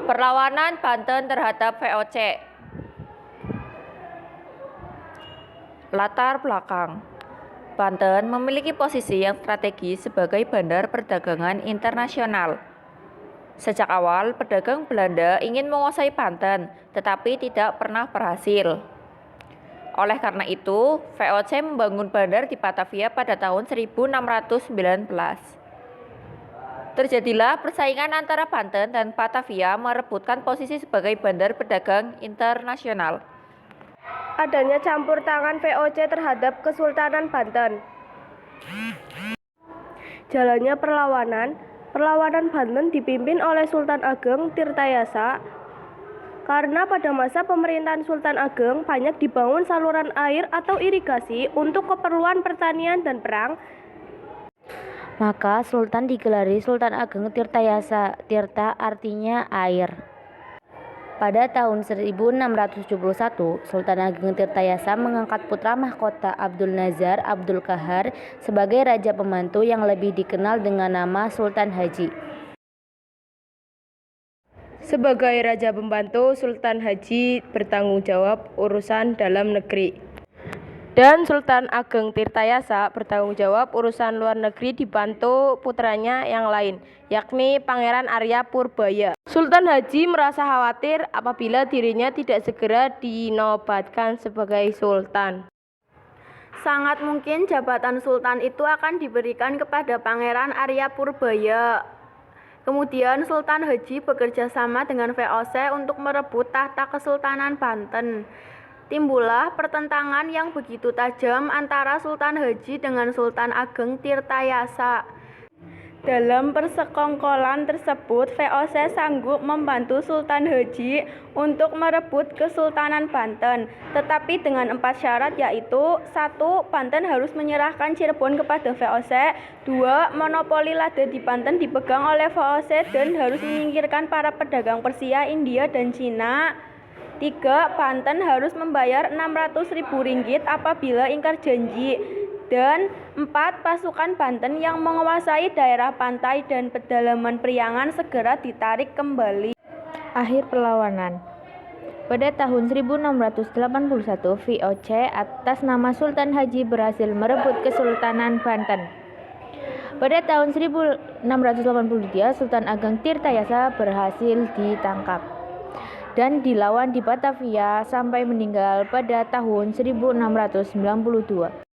Perlawanan Banten terhadap VOC. Latar belakang. Banten memiliki posisi yang strategis sebagai bandar perdagangan internasional. Sejak awal, pedagang Belanda ingin menguasai Banten, tetapi tidak pernah berhasil. Oleh karena itu, VOC membangun bandar di Batavia pada tahun 1619. Terjadilah persaingan antara Banten dan Batavia merebutkan posisi sebagai bandar pedagang internasional. Adanya campur tangan VOC terhadap Kesultanan Banten. Jalannya perlawanan Banten dipimpin oleh Sultan Ageng Tirtayasa. Karena pada masa pemerintahan Sultan Ageng banyak dibangun saluran air atau irigasi untuk keperluan pertanian dan perang, maka Sultan digelari Sultan Ageng Tirtayasa. Tirta artinya air. Pada tahun 1671, Sultan Ageng Tirtayasa mengangkat putra mahkota Abdul Nazar Abdul Qahar sebagai raja pembantu yang lebih dikenal dengan nama Sultan Haji. Sebagai raja pembantu, Sultan Haji bertanggung jawab urusan dalam negeri. Dan Sultan Ageng Tirtayasa bertanggung jawab urusan luar negeri dibantu putranya yang lain, yakni Pangeran Arya Purbaya. Sultan Haji merasa khawatir apabila dirinya tidak segera dinobatkan sebagai sultan. Sangat mungkin jabatan sultan itu akan diberikan kepada Pangeran Arya Purbaya. Kemudian Sultan Haji bekerja sama dengan VOC untuk merebut tahta Kesultanan Banten. Timbullah pertentangan yang begitu tajam antara Sultan Haji dengan Sultan Ageng Tirtayasa. Dalam persekongkolan tersebut, VOC sanggup membantu Sultan Haji untuk merebut Kesultanan Banten, tetapi dengan 4 syarat, yaitu 1. Banten harus menyerahkan Cirebon kepada VOC. 2. Monopoli lada di Banten dipegang oleh VOC dan harus menyingkirkan para pedagang Persia, India, dan Cina. 3. Banten harus membayar 600.000 ringgit apabila ingkar janji. Dan 4. Pasukan Banten yang menguasai daerah pantai dan pedalaman Priangan segera ditarik kembali. Akhir perlawanan. Pada tahun 1681, VOC atas nama Sultan Haji berhasil merebut Kesultanan Banten. Pada tahun 1683, Sultan Ageng Tirtayasa berhasil ditangkap dan dilawan di Batavia sampai meninggal pada tahun 1692.